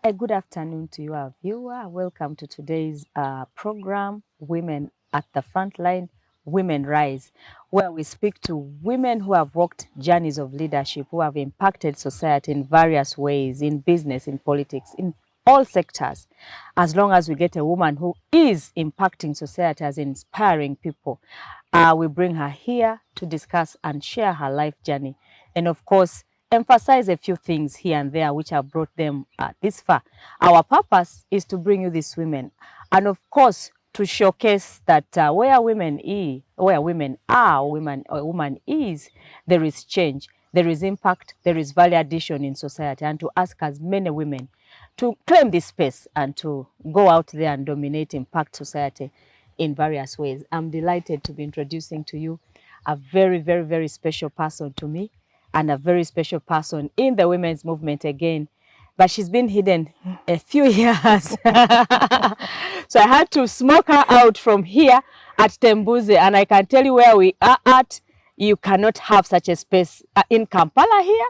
A good afternoon to you, our viewer. Welcome to today's program, Women at the Frontline, Women Rise, where we speak to women who have walked journeys of leadership, who have impacted society in various ways, in business, in politics, in all sectors. As long as we get a woman who is impacting society as inspiring people, we bring her here to discuss and share her life journey. And of course, emphasize a few things here and there which have brought them this far. Our purpose is to bring you these women, and of course to showcase that where women are, woman is, there is change, there is impact, there is value addition in society, and to ask as many women to claim this space and to go out there and dominate, impact society in various ways. I'm delighted to be introducing to you a very, very, very special person to me, and a very special person in the women's movement again. But she's been hidden a few years. So I had to smoke her out from here at Tembuzi. And I can tell you where we are at. You cannot have such a space in Kampala here.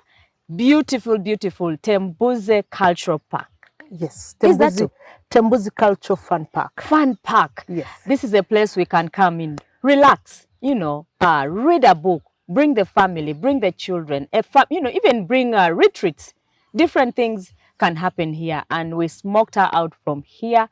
Beautiful, beautiful Tembuzi Cultural Park. Yes, Tembuzi Cultural Fun Park. Fun Park. Yes. This is a place we can come in, relax, read a book, bring the family, bring the children, even bring retreats. Different things can happen here. And we smoked her out from here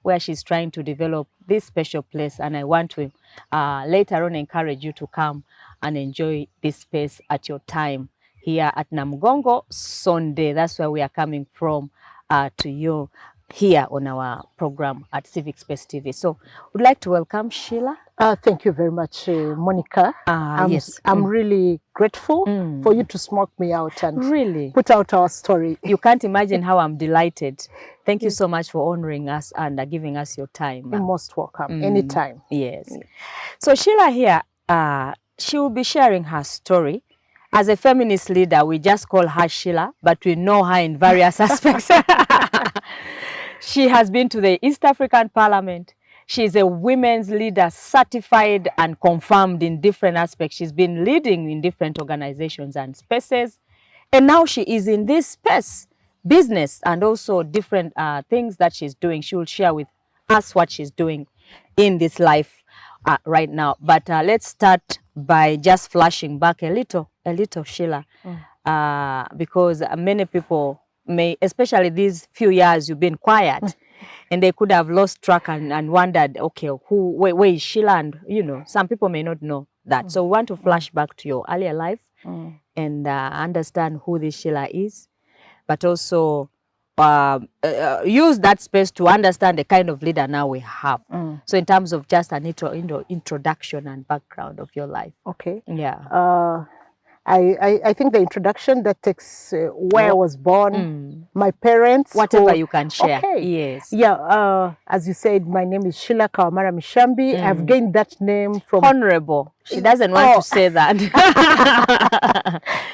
where she's trying to develop this special place. And I want to later on encourage you to come and enjoy this space at your time here at Namugongo Sunday. That's where we are coming from to you here on our program at Civic Space TV. So we'd like to welcome Sheila. Thank you very much, Monica. Yes. I'm really grateful for you to smoke me out and really put out our story. You can't imagine how I'm delighted. Thank you so much for honoring us and giving us your time. You're most welcome. Anytime. Yes. So Sheila here, she will be sharing her story. As a feminist leader, we just call her Sheila, but we know her in various aspects. She has been to the East African Parliament. She's a women's leader, certified and confirmed in different aspects. She's been leading in different organizations and spaces. And now she is in this space, business, and also different things that she's doing. She will share with us what she's doing in this life right now. But let's start by just flashing back a little, Sheila, because many people may, especially these few years you've been quiet, and they could have lost track and wondered, okay, where is Sheila? And, some people may not know that. So we want to flash back to your earlier life and understand who this Sheila is, but also use that space to understand the kind of leader now we have. So in terms of just an introduction and background of your life. Okay. Yeah. I think the introduction that takes where I was born, my parents. Whatever you can share. Okay. Yes. Yeah. As you said, my name is Sheila Kawamara Mishambi. I've gained that name from Honorable. She doesn't want to say that.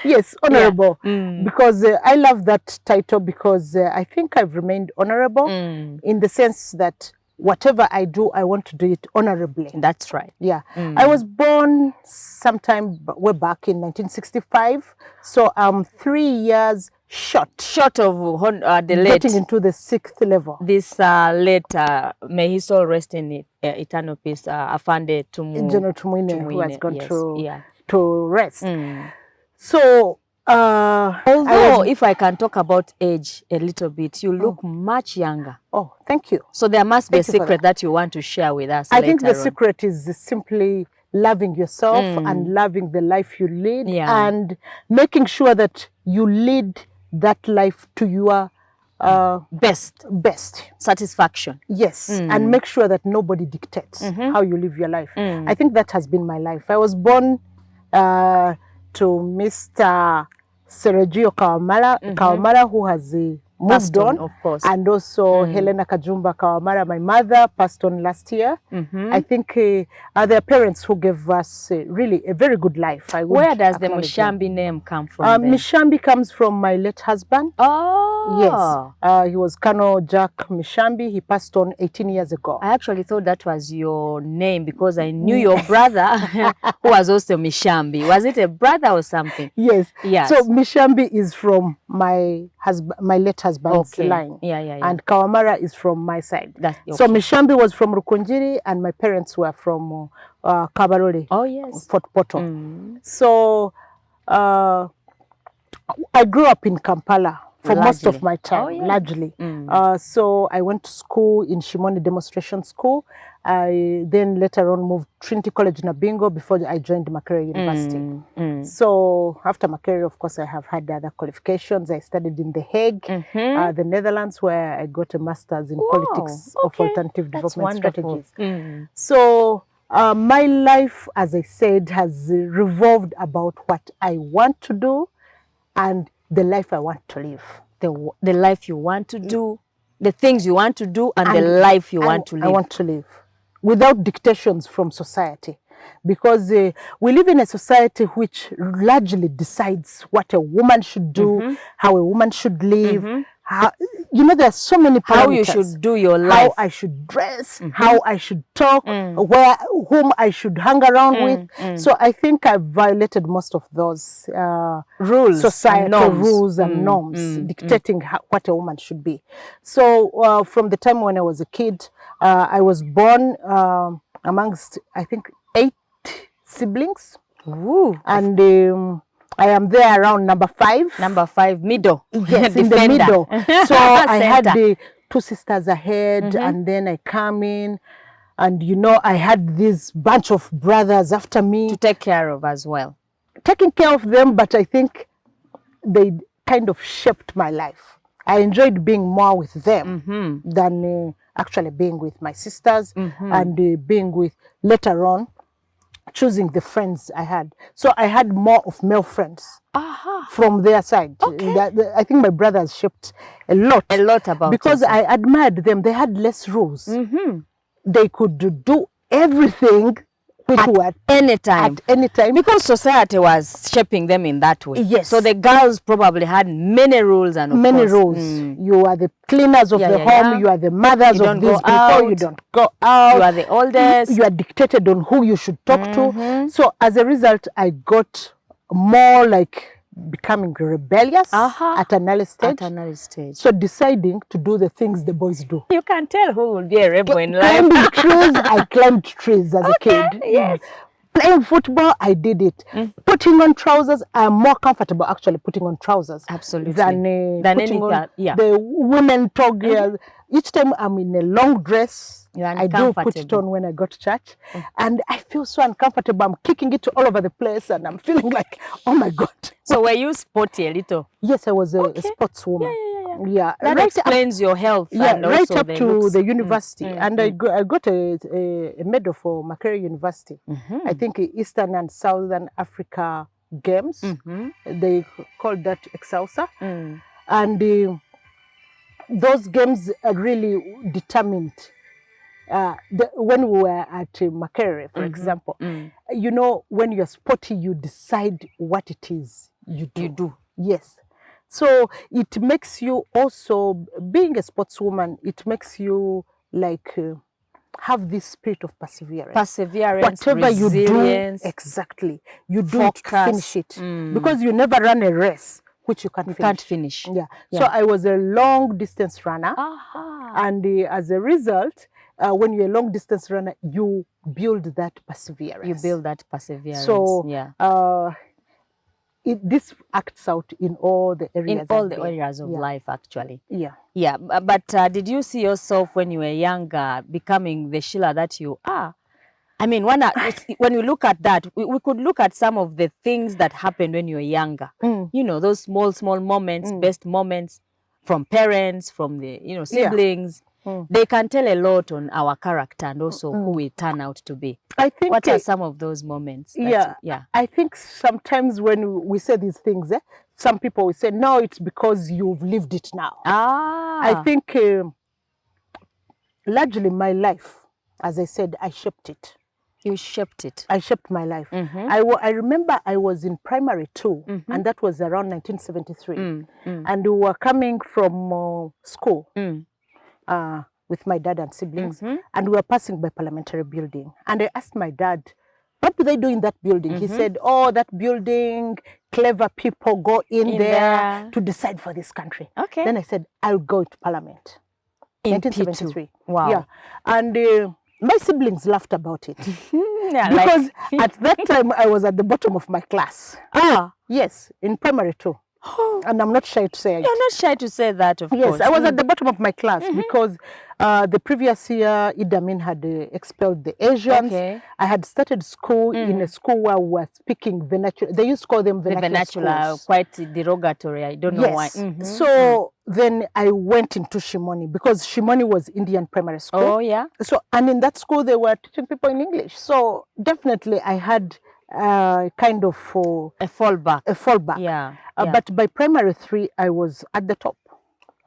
Yes, honorable. Yeah. Because I love that title because I think I've remained honorable in the sense that whatever I do, I want to do it honorably. That's right. Yeah. I was born sometime way back in 1965. So I'm 3 years short of the late. Getting into the 6th level. This late, may his soul rest in eternal peace, Afande General Tumwine, who has gone to rest. So, although if I can talk about age a little bit, you look much younger. Oh, thank you. So there must be a secret that you want to share with us. I think the secret is simply loving yourself and loving the life you lead and making sure that you lead that life to your best satisfaction. Yes, and make sure that nobody dictates how you live your life. I think that has been my life. I was born to Mr. Sergio Kawamara, who has moved on, of course, and also Helena Kajumba Kawamara, my mother, passed on last year. I think their parents who gave us really a very good life. Where does the Mishambi name come from? Mishambi comes from my late husband. Oh. Oh. Yes. He was Colonel Jack Mishambi. He passed on 18 years ago. I actually thought that was your name because I knew your brother who was also Mishambi. Was it a brother or something? Yes. Yes. So Mishambi is from my late husband's line. Yeah. And Kawamara is from my side. That's okay. So Mishambi was from Rukunjiri and my parents were from Kabarole. Oh, yes. Fort Poto. So I grew up in Kampala for most of my time, largely. So I went to school in Shimoni Demonstration School. I then later on moved Trinity College Nabingo before I joined Makerere University. So after Makerere, of course, I have had other qualifications. I studied in The Hague, the Netherlands, where I got a master's in politics of alternative development strategies. So my life, as I said, has revolved about what I want to do and the life I want to live. The life you want to do, the things you want to do, and the life you want to live. I want to live without dictations from society. Because we live in a society which largely decides what a woman should do, how a woman should live. How, you know, there are so many parameters. How you should do your life. How I should dress, how I should talk, whom I should hang around with. So I think I've violated most of those rules, societal rules and norms dictating what a woman should be. So from the time when I was a kid, I was born amongst, I think, 8 siblings. Ooh. And I am there around number 5. Number 5, middle. Yes, in the middle. So I had the 2 sisters ahead, and then I come in, and you know, I had this bunch of brothers after me. To take care of as well. Taking care of them, but I think they kind of shaped my life. I enjoyed being more with them than actually being with my sisters and being with, later on, choosing the friends I had. So I had more of male friends from their side. I think my brothers shaped a lot about because yourself. I admired them. They had less rules. They could do everything at any time. Because society was shaping them in that way. Yes. So the girls probably had many rules and many rules. You are the cleaners of the home. You are the mothers of these people. You don't go out. You are the oldest. You are dictated on who you should talk to. So as a result, I got more like becoming rebellious at an early stage. So deciding to do the things the boys do. You can tell who will be a rebel in life. Climbing trees, I climbed trees as a kid. Yes. Playing football, I did it. Putting on trousers, I'm more comfortable actually putting on trousers. Absolutely. Than putting on the women togas. Each time I'm in a long dress, I do put it on when I go to church. And I feel so uncomfortable. I'm kicking it all over the place and I'm feeling like, oh my God. So were you sporty a little? Yes, I was a sportswoman. Yeah. That explains your health. Yeah, and right also up to the university. And I got a medal for Makerere University. I think Eastern and Southern Africa Games. They called that Excelsa. And those games really determined when we were at Makerere, for example. You know, when you're sporty, you decide what it is you do. Yes. So it makes you also, being a sportswoman, it makes you like have this spirit of perseverance. Whatever resilience, you do, exactly, you do it to finish it. Because you never run a race which you can't finish. Yeah. So I was a long distance runner. And as a result, when you're a long distance runner, you build that perseverance. So this acts out in all the areas. In all the areas of life, actually. Yeah. But did you see yourself when you were younger becoming the Sheila that you are? I mean, when you look at that, we could look at some of the things that happened when you were younger. You know, those small moments, best moments from parents, from the siblings. They can tell a lot on our character and also who we turn out to be. I think what are some of those moments? I think sometimes when we say these things, some people will say, no, it's because you've lived it now. I think largely my life, as I said, I shaped it. You shaped it. I shaped my life. I remember I was in primary 2, and that was around 1973. And we were coming from school with my dad and siblings, and we were passing by Parliamentary Building. And I asked my dad, what do they do in that building? He said, oh, that building, clever people go in there to decide for this country. Okay. Then I said, I'll go to Parliament. In 1973. P2. Wow. Yeah. And my siblings laughed about it. Yeah, because at that time, I was at the bottom of my class. Ah. Yes, in primary 2. And I'm not shy to say it. You're not shy to say that, of course. Yes, I was at the bottom of my class because the previous year, Idi Amin had expelled the Asians. Okay. I had started school in a school where we were speaking vernacular. They used to call them vernacular schools. Quite derogatory. I don't know why. So then I went into Shimoni because Shimoni was Indian primary school. Oh, yeah. So, and in that school, they were teaching people in English. So definitely I had kind of a fallback. A fallback. Yeah. But by primary 3, I was at the top.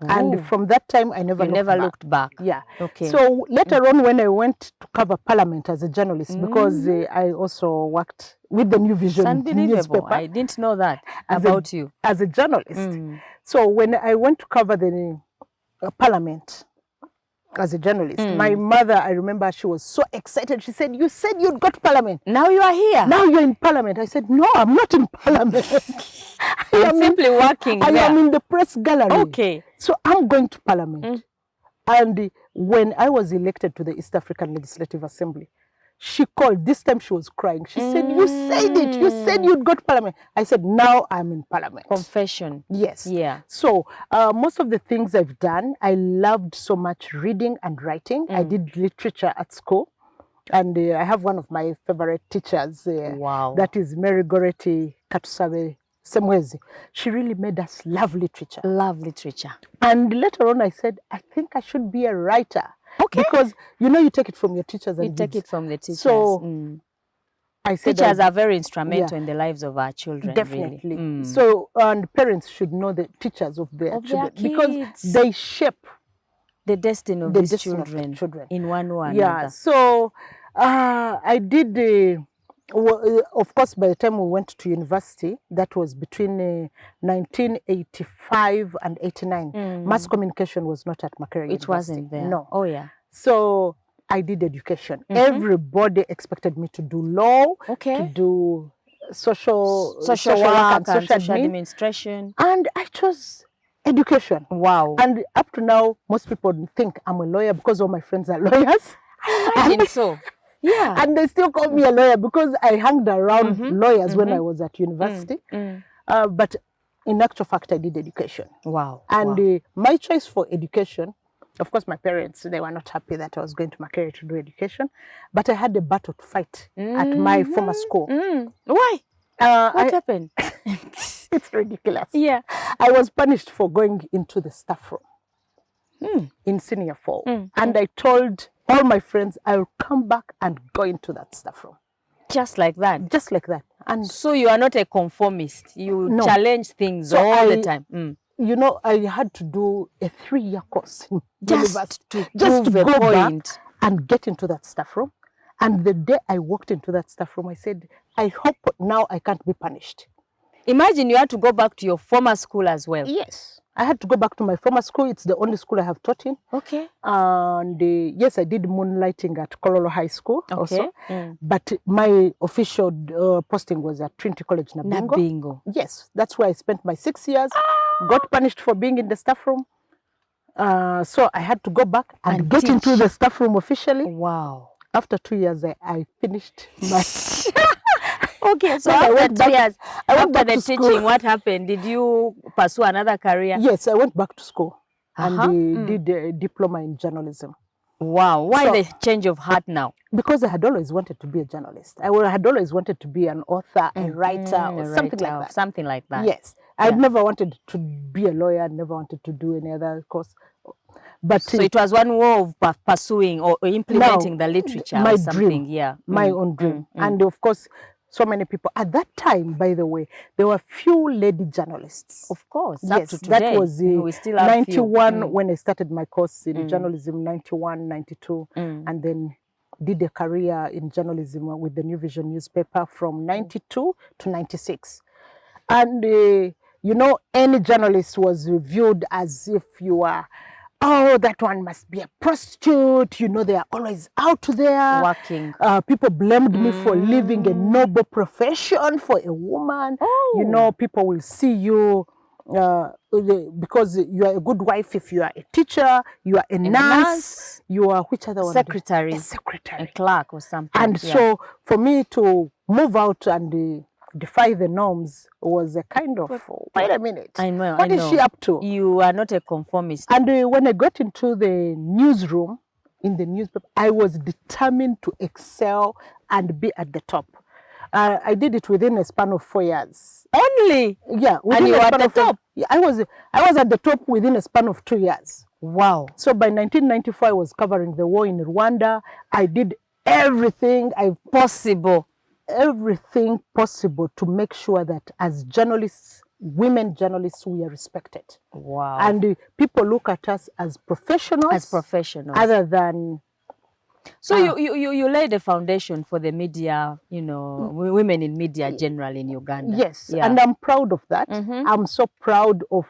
Ooh. And from that time, I never looked back. Yeah. Okay. So later on, when I went to cover Parliament as a journalist, because I also worked with the New Vision newspaper. I didn't know that about you. As a journalist. So when I went to cover the Parliament as a journalist, my mother, I remember she was so excited. She said, you said you'd got Parliament. Now you are here. Now you're in Parliament. I said, no, I'm not in Parliament. I'm simply working I am in the press gallery. Okay. So I'm going to Parliament. And when I was elected to the East African Legislative Assembly, she called. This time she was crying. She said, you said it. You said you'd got Parliament. I said, now I'm in Parliament. Confession. Yes. Yeah. So most of the things I've done, I loved so much reading and writing. I did literature at school. And I have one of my favorite teachers. Wow. That is Mary Goreti Katusabe Semwezi. She really made us love literature. Love literature. And later on I said, I think I should be a writer. Okay. Because, you know, you take it from your teachers. And you take it from the teachers. So I said teachers are very instrumental in the lives of our children. Definitely. Really. So, and parents should know the teachers of their children. Because they shape the destiny of these children in one way or another. Yeah. So I did... of course, by the time we went to university, that was between 1985 and 89. Mass communication was not at Makerere University. It wasn't there. No. Oh, yeah. So I did education. Everybody expected me to do law, to do social work and social administration. And I chose education. Wow. And up to now, most people think I'm a lawyer because all my friends are lawyers. I imagine so. Yeah. And they still call me a lawyer because I hung around lawyers when I was at university. But in actual fact, I did education. Wow. And my choice for education, of course, my parents, they were not happy that I was going to Makerere to do education. But I had a battle to fight at my former school. Why? What happened? It's ridiculous. Yeah. I was punished for going into the staff room in senior 4. And I told all my friends, I'll come back and go into that staff room. Just like that? Just like that. And so you are not a conformist. You challenge things all the time. You know, I had to do a 3-year course in university just to go back and get into that staff room. And the day I walked into that staff room, I said, I hope now I can't be punished. Imagine you had to go back to your former school as well. Yes. I had to go back to my former school. It's the only school I have taught in. Okay. And yes, I did moonlighting at Kololo High School also. But my official posting was at Trinity College, Nabingo. Nabingo. Yes, that's where I spent my 6 years. Got punished for being in the staff room. So I had to go back and get into the staff room officially. Wow. After 2 years, I finished my... Okay, so after 2 years, after the teaching, what happened? Did you pursue another career? Yes, I went back to school and did a diploma in journalism. Wow, why the change of heart now? Because I had always wanted to be a journalist. I had always wanted to be an author, a writer, or something like that. Something like that. Yes, I never wanted to be a lawyer, never wanted to do any other course. But so it was one way of pursuing or implementing the literature my or something. Dream, yeah. My own dream. And of course, so many people. At that time, by the way, there were few lady journalists. Of course, yes, up to today. That was we still have 91 when I started my course in journalism, 91, 92. And then did a career in journalism with the New Vision newspaper from 92 to 96. And, you know, any journalist was viewed as if you are, oh, that one must be a prostitute. You know, they are always out there. Working. People blamed me for leaving a noble profession for a woman. Oh. You know, people will see you because you are a good wife if you are a teacher, you are a nurse, you are which other one? Secretary. A secretary. A clerk or something. And so for me to move out and defy the norms was a kind of, wait a minute, I know. what is she up to? You are not a conformist. And when I got into the newsroom, in the newspaper, I was determined to excel and be at the top. I did it within a span of 4 years. Only? Yeah. And you were at the top? Yeah, I was at the top within a span of 2 years. Wow. So by 1994, I was covering the war in Rwanda. I did everything possible to make sure that as journalists, women journalists, we are respected. Wow. And people look at us as professionals. Other than... So you laid a foundation for the media, you know, women in media generally in Uganda. Yes, yeah. And I'm proud of that. I'm so proud of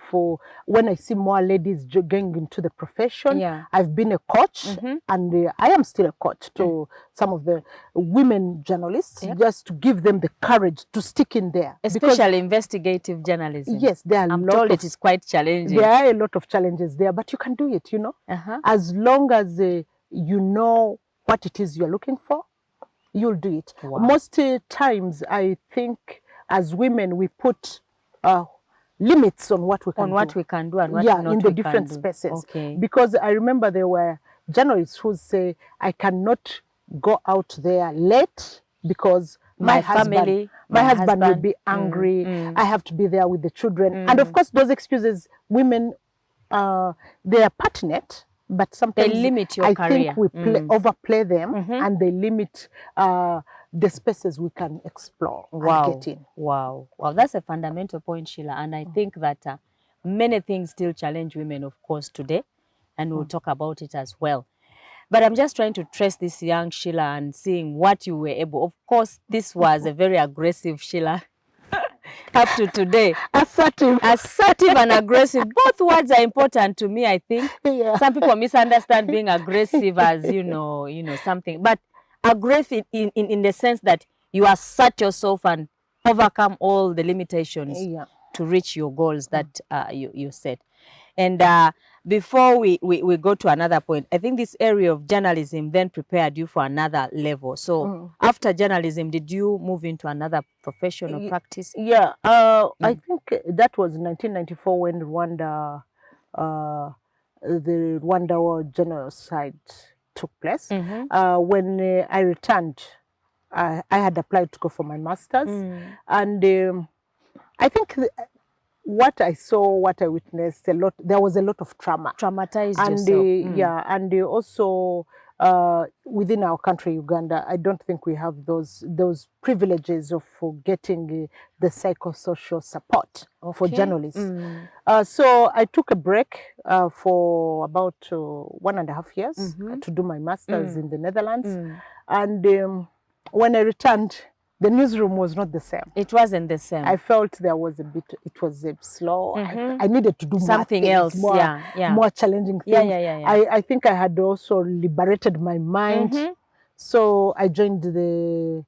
when I see more ladies going into the profession. Yeah. I've been a coach, and I am still a coach to some of the women journalists, just to give them the courage to stick in there. Especially investigative journalism. Yes, I'm told it is quite challenging. There are a lot of challenges there, but you can do it, you know. As long as you know what it is you're looking for, you'll do it. Wow. Most times, I think as women, we put limits on what we can do. On what we can do and what in the different spaces. Okay. Because I remember there were journalists who say, I cannot go out there late because my husband will be angry. I have to be there with the children. And of course, those excuses, women, they are pertinent. But sometimes they limit your career. I think we overplay them, and they limit the spaces we can explore and get in. Wow. That's a fundamental point, Sheila. And I think that many things still challenge women, of course, today. And we'll talk about it as well. But I'm just trying to trace this young Sheila and seeing what you were able. Of course, this was a very aggressive Sheila. Up to today. Assertive and aggressive. Both words are important to me, I think. Yeah. Some people misunderstand being aggressive as, you know, something. But aggressive in the sense that you assert yourself and overcome all the limitations to reach your goals that you set. And before we go to another point, I think this area of journalism then prepared you for another level. So after journalism, did you move into another profession or practice? Yeah, I think that was 1994 when the Rwanda War genocide took place. When I returned, I had applied to go for my master's. And I think what I saw, what I witnessed, there was a lot of trauma. Traumatized and yourself. Yeah, and also within our country, Uganda, I don't think we have those privileges of getting the psychosocial support for journalists. So I took a break for about 1.5 years to do my master's in the Netherlands. And when I returned, the newsroom was not the same. It wasn't the same. I felt there was it was slow. I needed to do something else, more challenging things. I think I had also liberated my mind. So I joined the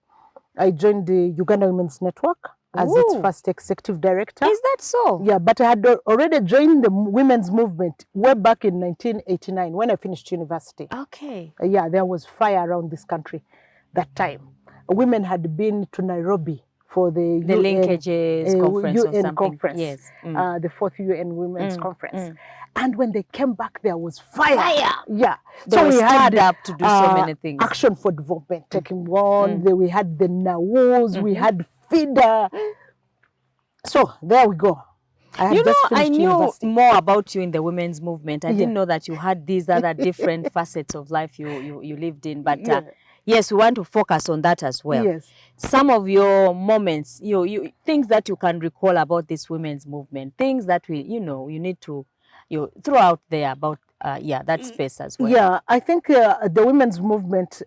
Uganda Women's Network as its first executive director. Is that so? Yeah, but I had already joined the women's movement way back in 1989 when I finished university. Okay. Yeah, there was fire around this country that time. Women had been to Nairobi for the UN, linkages conference or something. Conference, yes. The 4th UN Women's Conference. And when they came back, there was fire. Yeah. So we had up to do so many things. Action for development taking on. We had the NAWOs, we had FIDA. So there we go. I knew more about you in the women's movement. I didn't know that you had these other different facets of life you lived in. But yes, we want to focus on that as well. Yes. Some of your moments, you things that you can recall about this women's movement, things that you need to throw out there about that space as well. Yeah, I think the women's movement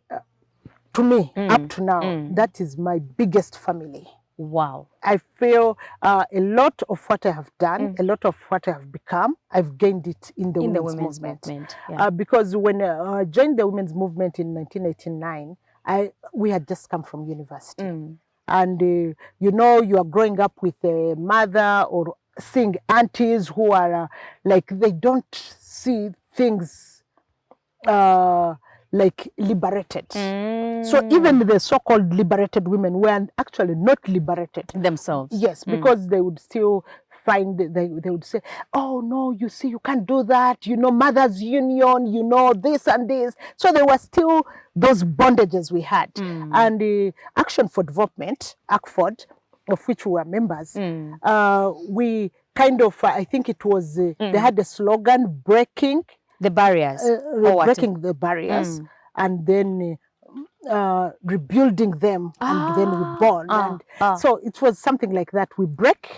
to me, up to now, that is my biggest family. Wow. I feel a lot of what I have done, a lot of what I have become, I've gained it in the women's movement. Yeah. Because when I joined the women's movement in 1989, we had just come from university. And, you know, you are growing up with a mother or seeing aunties who are like, they don't see things like liberated. So even the so-called liberated women were actually not liberated themselves. Yes, because they would still find, they would say, oh no, you see, you can't do that, you know, mothers union, you know, this and this. So there were still those bondages we had. And the Action for Development, ACFOD, of which we were members, we kind of, I think it was, they had a slogan, breaking the barriers. breaking the barriers, and then rebuilding them, and then we bond. And so it was something like that. We break,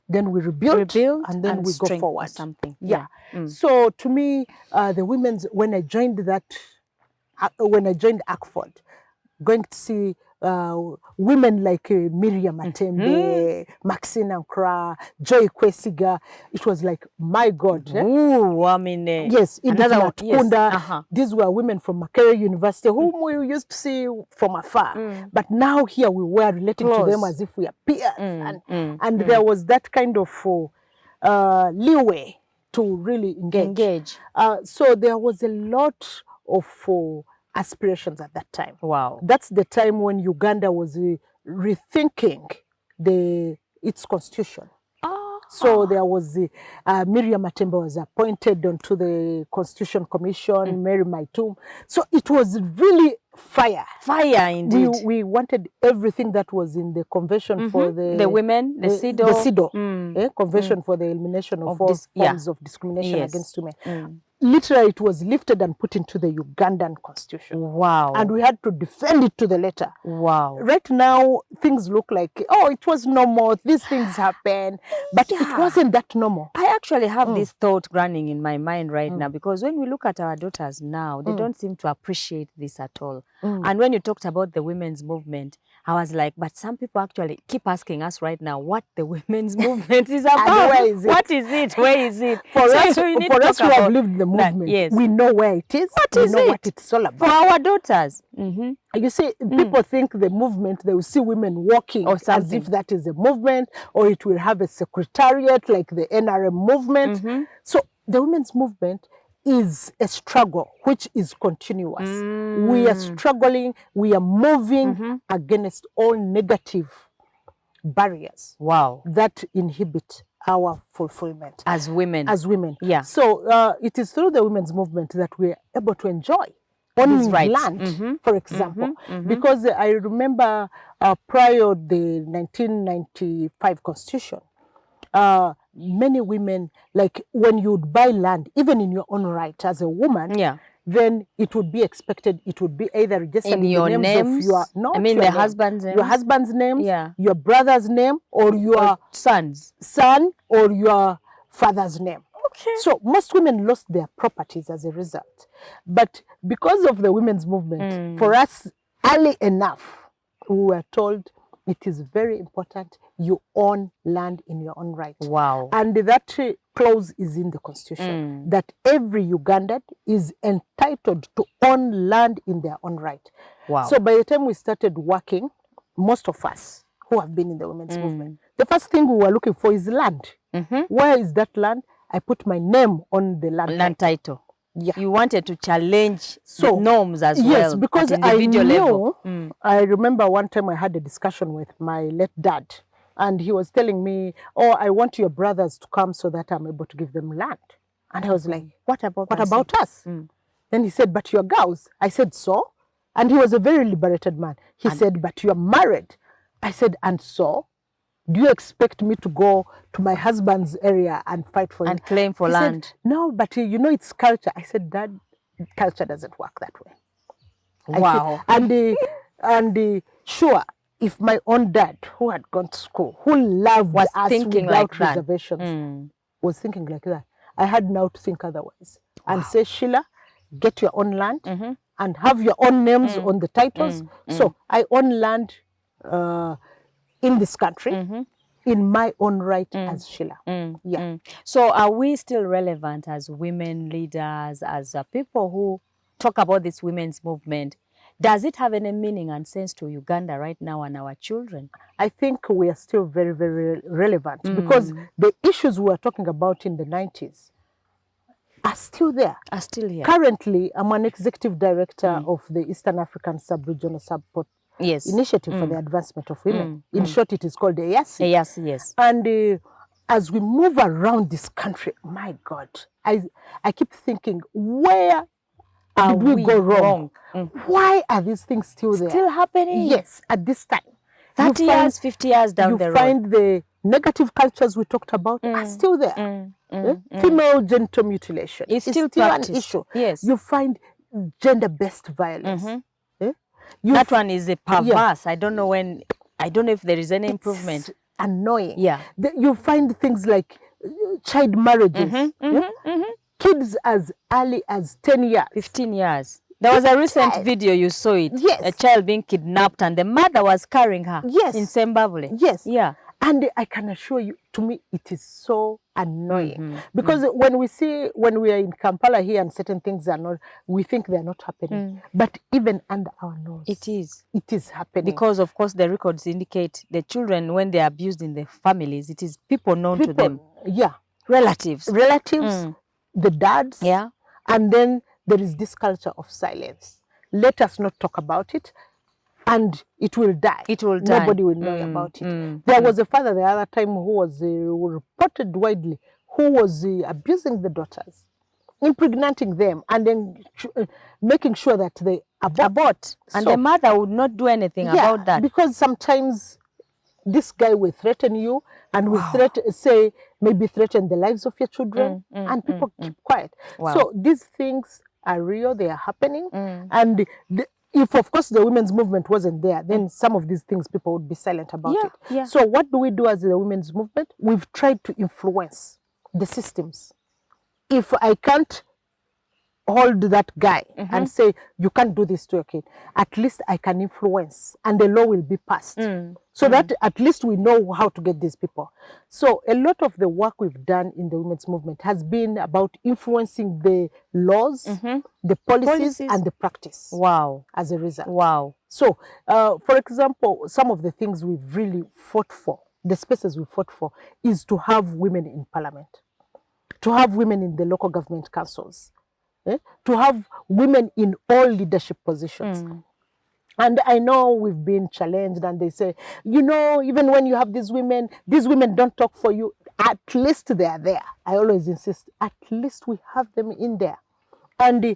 then we rebuild, and then we go forward. Something. Yeah. So to me, the women's, when I joined ACFOD, going to see women like Miriam Matembe, Maxine Ankra, Joy Kwesiga. It was like, my God. Ooh, I mean, yes, another one. Yes. These were women from Makerere University whom we used to see from afar. But now here we were relating to them as if we are peers. And there was that kind of leeway to really engage. So there was a lot of aspirations at that time. Wow. That's the time when Uganda was rethinking its constitution. So there was Miriam Matembe was appointed onto the Constitution Commission, Mary Maitum. So it was really fire. Fire indeed. We wanted everything that was in the convention for the women, the CEDAW. The CEDAW, convention for the elimination of all forms of discrimination against women. Literally, it was lifted and put into the Ugandan constitution. Wow. And we had to defend it to the letter. Wow. Right now, things look like, oh, it was normal, these things happen, but it wasn't that normal. I actually have this thought running in my mind right now, because when we look at our daughters now, they don't seem to appreciate this at all. And when you talked about the women's movement, I was like, but some people actually keep asking us right now what the women's movement is about. And where is it? What is it? Where is it? For us who have lived the movement, we know where it is. We know what it's all about. For our daughters. You see, people think the movement, they will see women walking as if that is a movement, or it will have a secretariat like the NRM movement. So the women's movement is a struggle which is continuous. We are struggling, we are moving against all negative barriers that inhibit our fulfillment as women. Yeah. So it is through the women's movement that we are able to enjoy owning land, for example, because I remember prior the 1995 constitution, many women, like when you'd buy land, even in your own right as a woman, then it would be expected, it would be either registered in your the names of your, I mean the husband's name. Your husband's name, your brother's name, or your son, or your father's name. Okay. So most women lost their properties as a result. But because of the women's movement, for us, early enough, we were told it is very important you own land in your own right. Wow. And that clause is in the constitution, that every Ugandan is entitled to own land in their own right. Wow. So by the time we started working, most of us who have been in the women's movement, the first thing we were looking for is land. Where is that land? I put my name on the land title. Yeah. You wanted to challenge norms as well. Yes, because I knew, I remember one time I had a discussion with my late dad, and he was telling me, oh, I want your brothers to come so that I'm able to give them land. And I was like, what about us? Then he said, but you're girls. I said, so? And he was a very liberated man. He said, but you're married. I said, and so? Do you expect me to go to my husband's area and fight for and claim for land? Said, no, but you know it's culture. I said, Dad, culture doesn't work that way. Wow. And sure, if my own dad, who had gone to school, who loved was us thinking without like reservations, was thinking like that, I had now to think otherwise and say, Sheila, get your own land, and have your own names on the titles. So I own land in this country in my own right as Sheila. So are we still relevant as women leaders, as people who talk about this women's movement? Does it have any meaning and sense to Uganda right now and our children? I think we are still very, very relevant because the issues we were talking about in the 90s are still there. Are still here. Currently, I'm an executive director of the Eastern African Sub-Regional Support Initiative for the Advancement of Women. In short, it is called the EASI. Yes. And as we move around this country, my God, I keep thinking, where did we go wrong? Why are these things still there? Still happening? Yes, at this time. 30 years, 50 years down the road. You find the negative cultures we talked about are still there. Female genital mutilation is still an issue. Yes. You find gender-based violence. That one is a perverse. I don't know if there is any improvement. It's annoying. Yeah. You find things like child marriages. Kids as early as 10 years. 15 years. There was a recent video, you saw it. Yes. A child being kidnapped and the mother was carrying her. Yes. In Zimbabwe. Yes. Yeah. And I can assure you, to me, it is so annoying. Because when we are in Kampala here and certain things are not, we think they are not happening. But even under our nose. It is. It is happening. Because, of course, the records indicate the children, when they are abused in the families, it is people known to them. Yeah. Relatives. The dads. Yeah. And then there is this culture of silence. Let us not talk about it, and it will die. It will die. Nobody will know about it. There was a father the other time who was reported widely, who was abusing the daughters, impregnating them, and then making sure that they abort. And the mother would not do anything about that. Because sometimes this guy will threaten you and will maybe threaten the lives of your children, and people keep quiet. So these things are real, they are happening. And if, of course, the women's movement wasn't there, then some of these things people would be silent about it. So what do we do as the women's movement? We've tried to influence the systems. If I can't hold that guy and say, you can't do this to your kid, at least I can influence and the law will be passed. So that at least we know how to get these people. So a lot of the work we've done in the women's movement has been about influencing the laws, the policies and the practice. As a result. So, for example, some of the things we've really fought for, the spaces we fought for, is to have women in parliament, to have women in the local government councils, to have women in all leadership positions. And I know we've been challenged and they say, you know, even when you have these women don't talk for you. At least they are there. I always insist, at least we have them in there. And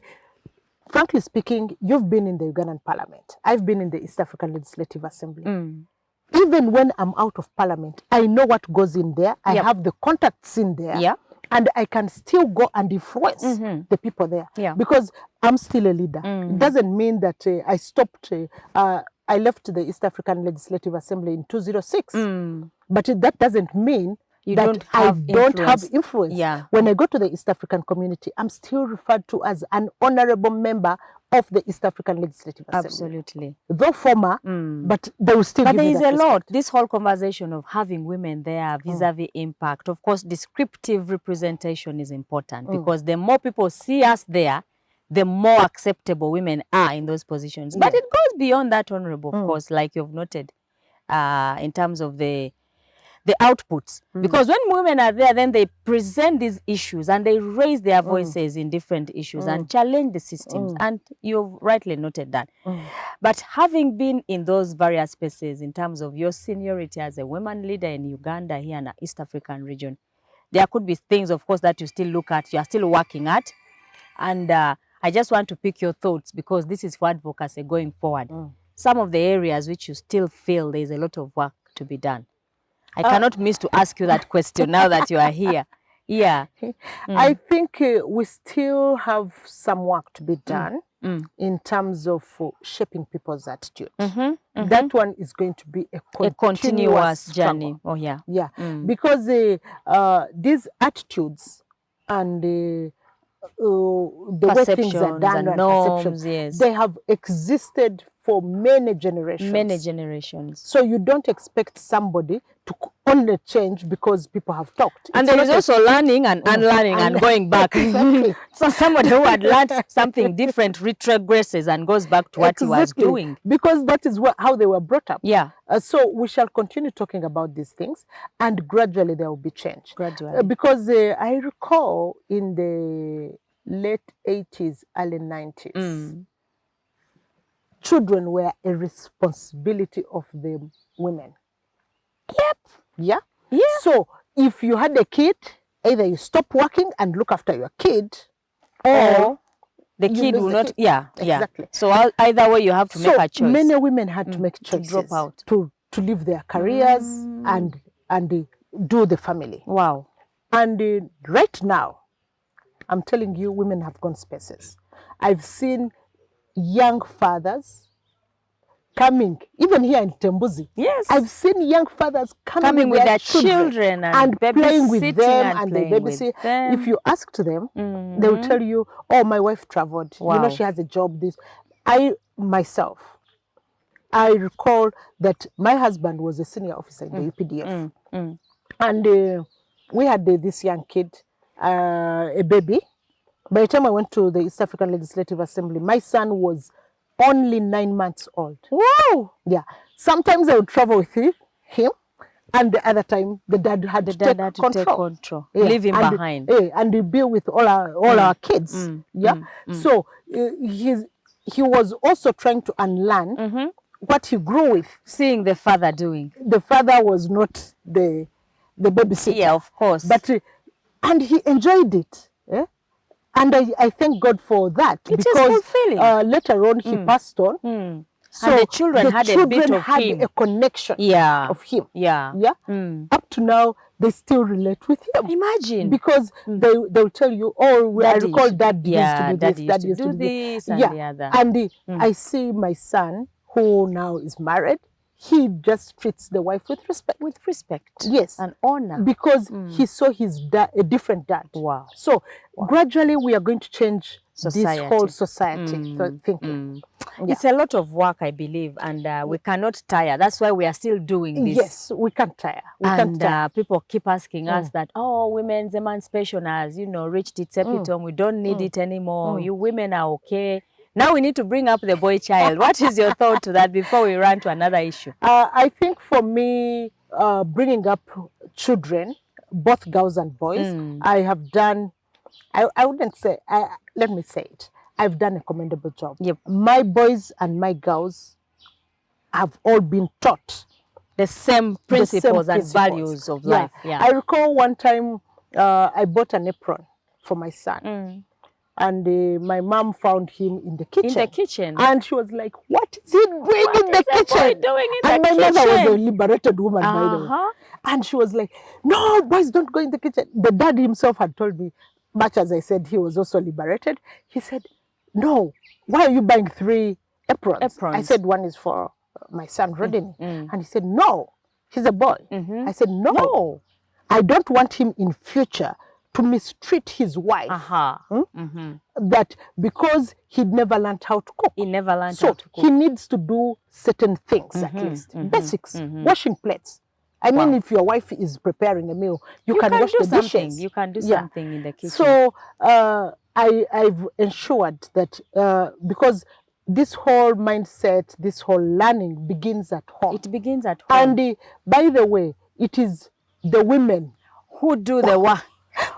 frankly speaking, you've been in the Ugandan parliament. I've been in the East African Legislative Assembly. Even when I'm out of parliament, I know what goes in there. I have the contacts in there. And I can still go and influence the people there. Because I'm still a leader. It doesn't mean that I stopped. I left the East African Legislative Assembly in 2006. But that doesn't mean that I don't have influence. When I go to the East African community, I'm still referred to as an honorable member of the East African Legislative Assembly. Absolutely. Though former, but they will still give there you is that a lot. respect. This whole conversation of having women there vis-a-vis impact. Of course, descriptive representation is important because the more people see us there, the more acceptable women are in those positions. But it goes beyond that, Honorable, of course, like you've noted, in terms of the outputs. Because when women are there, then they present these issues and they raise their voices in different issues and challenge the systems. And you've rightly noted that. But having been in those various spaces in terms of your seniority as a woman leader in Uganda here in the East African region, there could be things, of course, that you still look at, you are still working at. And I just want to pick your thoughts because this is for advocacy going forward. Some of the areas which you still feel there is a lot of work to be done. I cannot miss to ask you that question now that you are here. I think we still have some work to be done in terms of shaping people's attitude. That one is going to be a continuous journey. Because these attitudes and the way things are Perceptions done and and norms, perceptions, yes. they have existed for many generations. Many generations. So you don't expect somebody to only change because people have talked. And It's there is not also learning and unlearning and going back. Exactly. So somebody who had learned something different retrogresses and goes back to what he was Exactly. doing. Because that is how they were brought up. Yeah. So we shall continue talking about these things, and gradually there will be change. Gradually. Because I recall in the late 80s, early 90s, children were a responsibility of the women. Yep. Yeah? Yeah. So if you had a kid, either you stop working and look after your kid, or the kid will not. Yeah. Exactly. So either way, you have to make a choice. Many women had to make choices to drop out, to leave their careers and do the family. Wow. And right now, I'm telling you, women have gone spaces. I've seen young fathers coming, even here in Tembuzi. Yes. I've seen young fathers coming with their children and playing with them and they babysit. If you ask them, they will tell you, oh, my wife traveled. Wow. You know, she has a job. I recall that my husband was a senior officer in the UPDF. And we had this young kid, a baby. By the time I went to the East African Legislative Assembly, my son was only 9 months old. Wow! Yeah. Sometimes I would travel with him, and the other time the dad had to take control. Yeah. Leave him behind. And he be with all our kids. So he was also trying to unlearn what he grew with. Seeing the father doing. The father was not the babysitter. Yeah, of course. But and he enjoyed it. And I thank God for that. It is fulfilling. Later on he passed on. So and the children had a bit of him. A connection of him. Yeah. Up to now, they still relate with him. Imagine. Because they'll tell you, oh, I recall Dad used to do this, Dad used to do this, and the other. And I see my son, who now is married, he just treats the wife with respect. With respect. Yes. And honor. Because he saw his dad, a different dad. Wow. So gradually we are going to change society. This whole society thinking. It's a lot of work, I believe, and we cannot tire. That's why we are still doing this. Yes, we can't tire. People keep asking us that, oh, women's emancipation has, reached its epitome. We don't need it anymore. You women are okay. Now we need to bring up the boy child. What is your thought to that before we run to another issue? I think for me, bringing up children, both girls and boys, I have done, I wouldn't say, let me say it, I've done a commendable job. Yep. My boys and my girls have all been taught the same principles and values of life. Yeah. I recall one time I bought an apron for my son. And my mom found him in the kitchen. In the kitchen. And she was like, what is he doing in the kitchen? And my mother was a liberated woman, by the way. And she was like, no, boys don't go in the kitchen. The dad himself had told me, much as I said he was also liberated, he said, no, why are you buying 3 aprons? I said, one is for my son, Rodney. And he said, no, he's a boy. I said, no, I don't want him in future to mistreat his wife. That because he'd never learned how to cook. He never learned how to cook. He needs to do certain things at least. Basics. Washing plates. I mean, if your wife is preparing a meal, you can wash the dishes. You can do something in the kitchen. So I've ensured that because this whole mindset, this whole learning begins at home. It begins at home. And by the way, it is the women who do the work.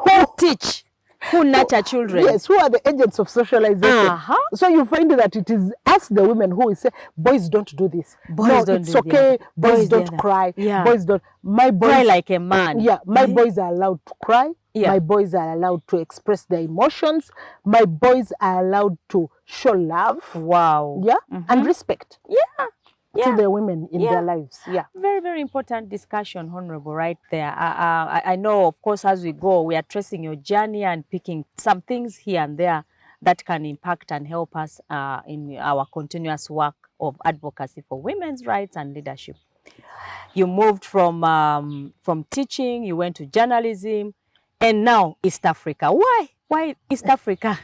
Who teach, who nurture children. Yes, who are the agents of socialization. So you find that it is us, the women, who say, boys don't do this. Boys don't it's do okay. Boys don't cry. Boys don't. My boys cry like a man. Yeah, my boys are allowed to cry. My boys are allowed to express their emotions. My boys are allowed to show love. Wow. Yeah, and respect. To the women in their lives. Very, very important discussion, Honorable, right there. I know, of course, as we go, we are tracing your journey and picking some things here and there that can impact and help us in our continuous work of advocacy for women's rights and leadership. You moved from teaching, you went to journalism, and now East Africa. Why why East Africa?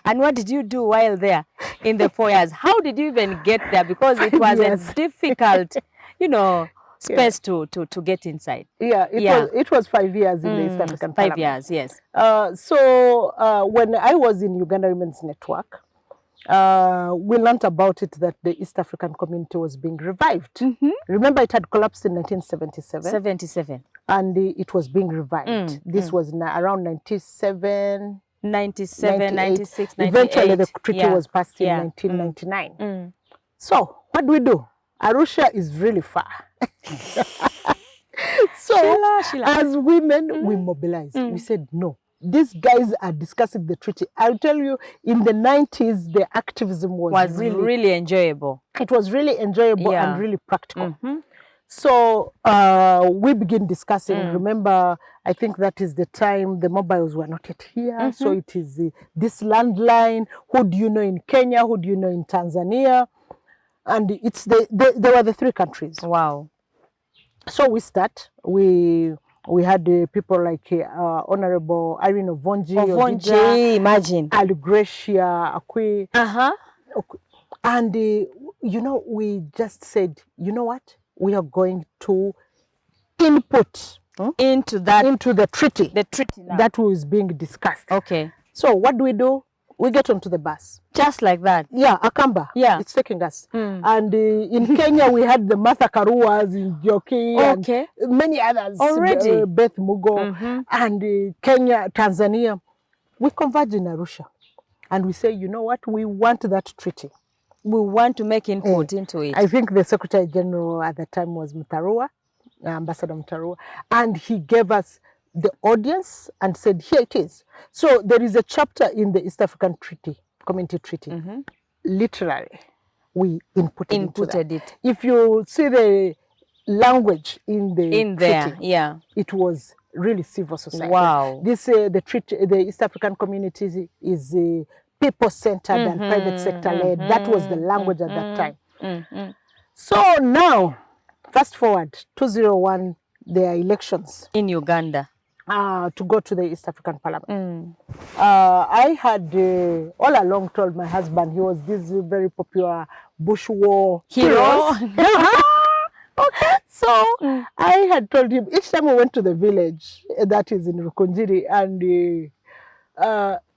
And what did you do while there in the 4 years? How did you even get there? Because it was Yes. a difficult, you know, space to get inside. Yeah, it was 5 years in the East African 5 Parliament. years, yes. So when I was in Uganda Women's Network, we learned about it that the East African community was being revived. Remember, it had collapsed in 1977. 77. And it was being revived. This was around 97, 97, 96, 98. Eventually, the treaty was passed in 1999. So, what do? Arusha is really far. So, Sheila. as women, we mobilized. We said, no, these guys are discussing the treaty. I'll tell you, in the 90s, the activism was really enjoyable. It was really enjoyable and really practical. So we begin discussing. Remember, I think that is the time the mobiles were not yet here. So it is this landline. Who do you know in Kenya? Who do you know in Tanzania? And it's they were the 3 countries. Wow. So we start. We had people like Honorable Irene Ovonji, imagine. Alugracia Akwi. And you know, we just said, you know what? We are going to input into the treaty. The treaty now. That was being discussed. Okay. So what do? We get onto the bus. Just like that. Yeah, Akamba. Yeah. It's taking us. And in Kenya, we had the Martha Karuas in Joki and many others. Already. Beth Mugo and Kenya, Tanzania. We converge in Arusha. And we say, you know what? We want that treaty. We want to make input into it. I think the Secretary General at the time was Mutarua, Ambassador Mutarua, and he gave us the audience and said, here it is. So there is a chapter in the East African Treaty, Community Treaty. Literally, we inputted it. If you see the language in the treaty, it was really civil society. Wow. This the treaty, the East African community is people-centered and private sector-led. That was the language at that time. So now, fast forward, 2001, there are elections. In Uganda. To go to the East African Parliament. I had all along told my husband he was this very popular bush war hero. Okay, so I had told him each time we went to the village, that is in Rukunjiri, and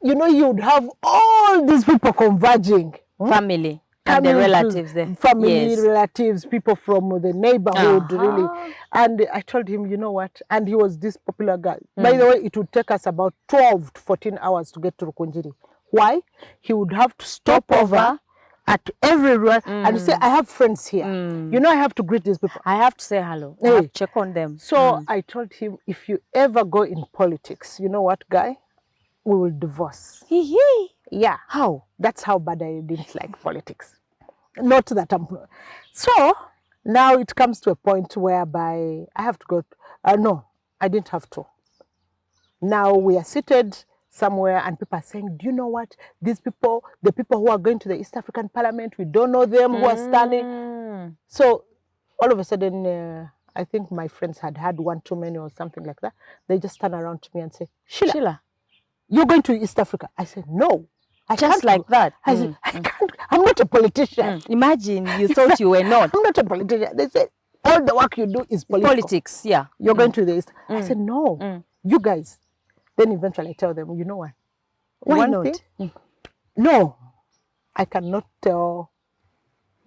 you know, you'd have all these people converging. Family and the relatives there. Family, relatives, people from the neighborhood, really. And I told him, you know what? And he was this popular guy. By the way, it would take us about 12 to 14 hours to get to Rukunjiri. Why? He would have to stop over at everywhere and say, I have friends here. You know, I have to greet these people. I have to say hello. I have to check on them. So I told him, if you ever go in politics, you know what, guy? We will divorce. Yeah. How? That's how bad I didn't like politics. Not that I'm... So, now it comes to a point whereby I have to go... no, I didn't have to. Now we are seated somewhere and people are saying, do you know what? These people, the people who are going to the East African Parliament, we don't know them, who are standing. So, all of a sudden, I think my friends had one too many or something like that. They just turn around to me and say, Sheila, you're going to East Africa. I said, no. I just like that. I said, I can't. I'm not a politician. Imagine you thought you were not. I'm not a politician. They said, all the work you do is politics. Yeah. You're going to the East. I said, no, you guys. Then eventually I tell them, you know what? Why not? No, I cannot tell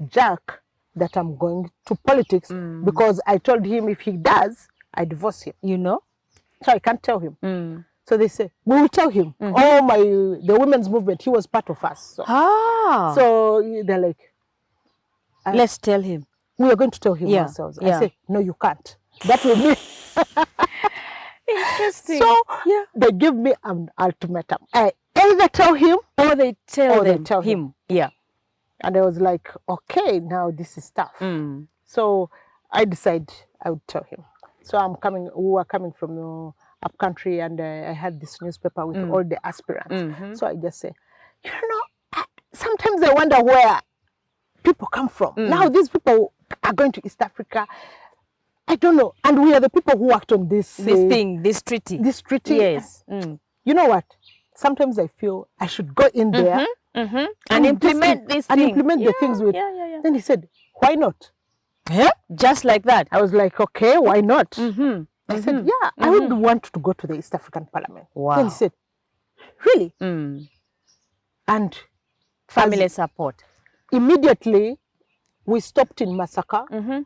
Jack that I'm going to politics because I told him if he does, I divorce him. You know? So I can't tell him. So they say, we will tell him. The women's movement, he was part of us. So, so they're like, let's tell him. We are going to tell him ourselves. I say, no, you can't. That will be... Interesting. So they give me an ultimatum. I either tell him or they tell him. Yeah. And I was like, okay, now this is tough. So I decided I would tell him. So we were coming from up country, and I had this newspaper with all the aspirants. So I just say, you know, sometimes I wonder where people come from. Now these people are going to East Africa. I don't know. And we are the people who worked on this thing, this treaty. This treaty. Yes. You know what? sometimes I feel I should go in there and implement this and thing. implement the things with. Then he said, why not? Yeah, just like that. I was like, okay, why not? I said, yeah, I would want to go to the East African Parliament. Wow. Then he said, really? And family support. Immediately, we stopped in Masaka,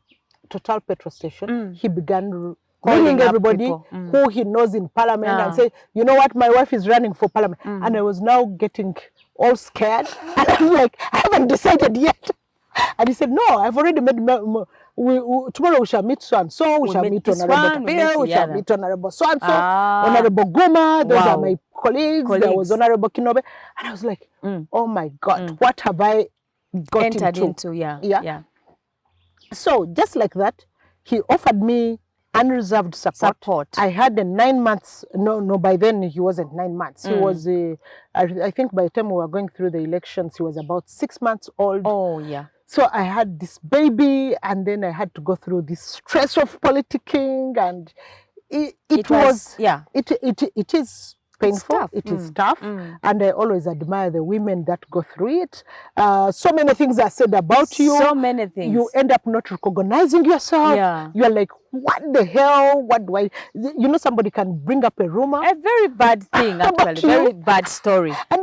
Total petrol station. He began calling everybody who he knows in Parliament and say, you know what, my wife is running for Parliament. And I was now getting all scared. And I'm like, I haven't decided yet. And he said, no, I've already made, tomorrow we shall meet so-and-so, we shall meet Honorable Tafia, we shall meet Honorable so-and-so, Honorable Goma, those are my colleagues. There was Honorable Kinobe. And I was like, oh my God, what have I got into? Yeah. So just like that, he offered me unreserved support. I had a 9 months, by then he wasn't 9 months. He was, I think by the time we were going through the elections, he was about 6 months old. Oh, yeah. So I had this baby, and then I had to go through this stress of politicking, and it was it is painful, it is tough, and I always admire the women that go through it. So many things are said about you. So many things. You end up not recognizing yourself. Yeah. You're like, what the hell? What do I? You know, somebody can bring up a rumor. A very bad thing, actually. Very bad story. And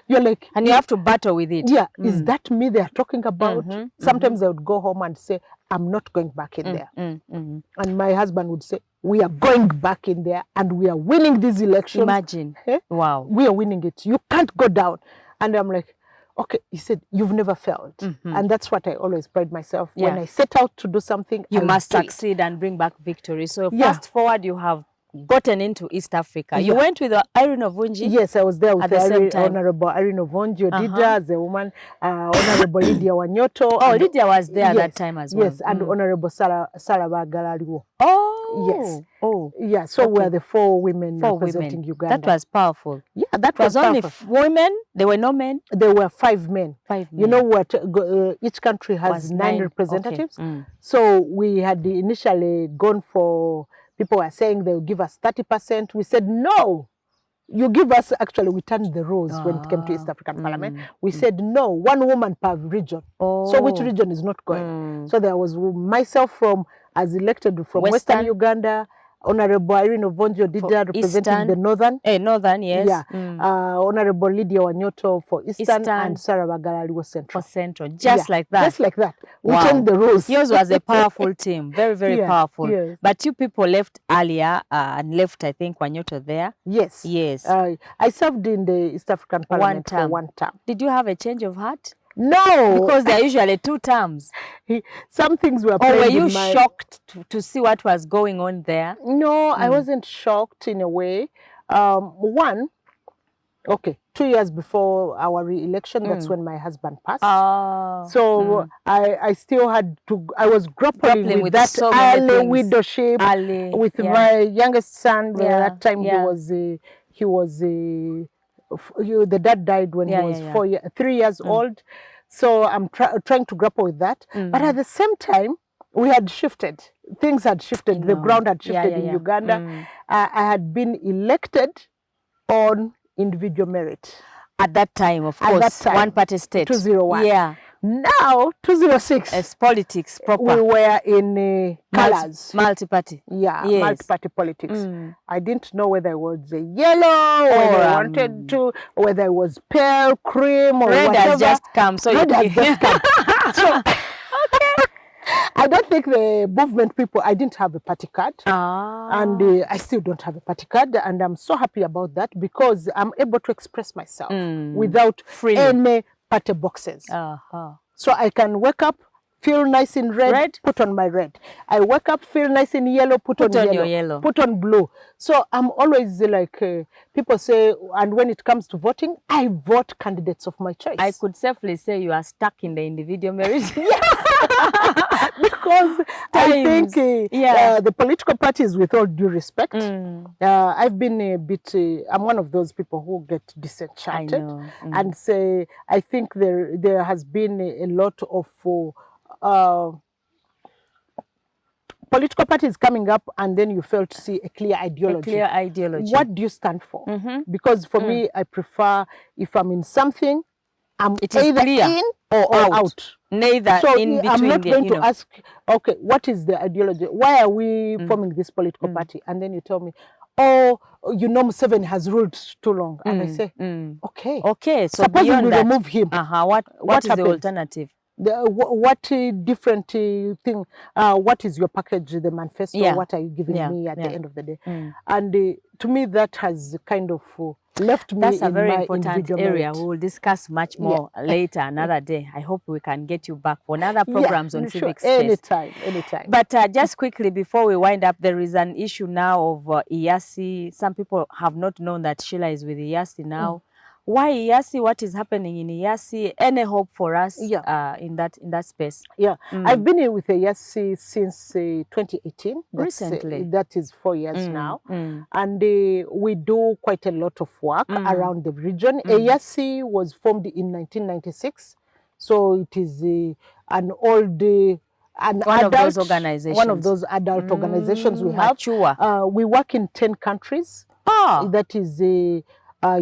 you're like, and you have to battle with it. Yeah. Is that me they are talking about? Sometimes I would go home and say, I'm not going back in there. And my husband would say, we are going back in there and we are winning these elections. Imagine. Wow. We are winning it. You can't go down. And I'm like, okay. He said, you've never failed. And that's what I always pride myself. Yeah. When I set out to do something, you must succeed and bring back victory. So fast forward, you have gotten into East Africa. You went with Irene Ovunji? Yes, I was there with Honorable Irene Ovunji Odida as a woman, Honorable Lydia Wanyoto. Oh, Lydia was there at that time as well. Yes, and Honorable Sarah Bagalariwo. Oh, yes. Oh, yeah. So we are the 4 women representing Uganda. That was powerful. Yeah, that was only women. There were no men. There were 5 men. 5 men. You know what? Each country has 9 representatives. Okay. So we had initially gone for. People were saying they will give us 30%. We said, no, you give us, actually, we turned the rules when it came to East African Parliament. We said, no, 1 woman per region. So which region is not going? So there was myself as elected from Western Uganda, Honorable Irene Ovunji Odida representing the Northern. Northern, yes. Yeah. Honorable Lydia Wanyoto for Eastern and Sarah Bagalari was Central. For Central, just like that. Just like that. We changed the rules. Yours was a powerful team, very, very powerful. Yes. But you people left earlier and left, I think, Wanyoto there. Yes. Yes. I served in the East African Parliament for 1 term. Did you have a change of heart? No, because there are usually 2 terms. Some things were. Or were you shocked to see what was going on there? No, I wasn't shocked in a way. 1, okay, 2 years before our re-election, that's when my husband passed. So I still had to. I was grappling with that early widowship. With my youngest son. At that time, he was the dad died when he was 3 years old. So I'm trying to grapple with that. But at the same time, we had shifted. Things had shifted. The ground had shifted in Uganda. I had been elected on individual merit. At that time, of course. At that time, 1-party state. 201. Yeah. Now, 206. As politics proper. We were in colors. Multi-party. Yeah, yes. Multi-party politics. I didn't know whether it was yellow, whether I wanted to, whether it was pale, cream, or red whatever. Has just come. So red has just come. So, I don't think the movement people, I didn't have a party card. And I still don't have a party card. And I'm so happy about that because I'm able to express myself without any party boxes. So I can wake up, feel nice in red, put on my red. I wake up, feel nice in yellow, put on your yellow. Put on blue. So I'm always like, people say, and when it comes to voting, I vote candidates of my choice. I could safely say you are stuck in the individual merit. Because I think the political parties, with all due respect, I've been a bit, I'm one of those people who get disenchanted and say, I think there has been a lot of political party is coming up, and then you fail to see a clear ideology. A clear ideology. What do you stand for? Because for me, I prefer, if I'm in something, I'm either in or out. Neither so in between. I'm not going to ask, okay, what is the ideology? Why are we forming this political party? And then you tell me, oh, you know, Museveni has ruled too long. And I say, okay. Okay, so supposing we remove him. What is the alternative? What different thing, what is your package, the manifesto, what are you giving me at the end of the day? And to me, that has kind of left me That's a in very my important area. We will discuss much more later, another day. I hope we can get you back for another programs on Civic Space. Anytime. But just quickly, before we wind up, there is an issue now of IASI. Some people have not known that Sheila is with IASI now. Why IASI? What is happening in IASI? Any hope for us in that space? Yeah, I've been here with IASI since 2018. Recently. That is 4 years now. And we do quite a lot of work around the region. IASI was formed in 1996. So it is an old... one of those organizations. One of those adult organizations we have. Mature. We work in 10 countries. That is...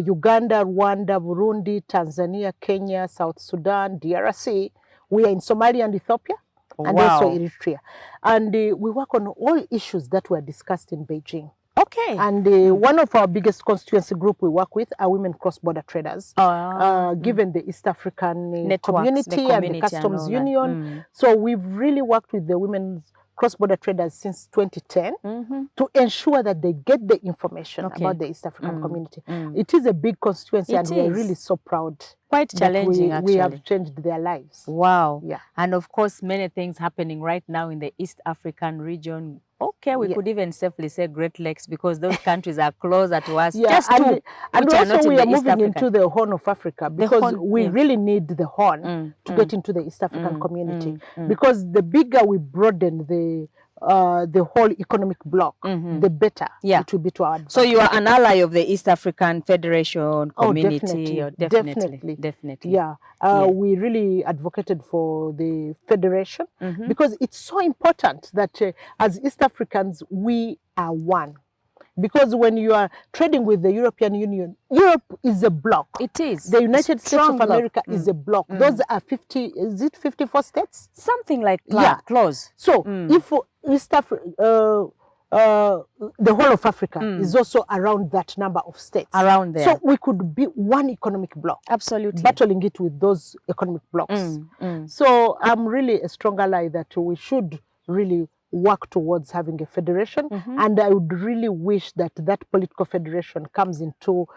Uganda, Rwanda, Burundi, Tanzania, Kenya, South Sudan, DRC. We are in Somalia and Ethiopia, and also Eritrea. And we work on all issues that were discussed in Beijing. Okay. And one of our biggest constituency group we work with are women cross-border traders, given the East African community and the Customs Union. So we've really worked with the women's cross-border traders since 2010 to ensure that they get the information about the East African community. It is a big constituency, and we're really so proud. Quite challenging, actually. We have changed their lives. Wow. Yeah. And of course, many things happening right now in the East African region. Okay, we could even safely say Great Lakes, because those countries are closer to us. Just two. And also we are moving into the Horn of Africa, because we really need the Horn to get into the East African community. Because the bigger we broaden the whole economic bloc, the better it will be to our advantage. So you are an ally of the East African Federation community? Definitely. Yeah. We really advocated for the federation, because it's so important that as East Africans, we are one. Because when you are trading with the European Union, Europe is a bloc. It is. The United States of America is a bloc. Those are 54 states? Something like close. So if East Africa, the whole of Africa is also around that number of states. Around there. So we could be one economic bloc. Absolutely. Battling it with those economic blocs. So I'm really a strong ally that we should really work towards having a federation. And I would really wish that that political federation comes into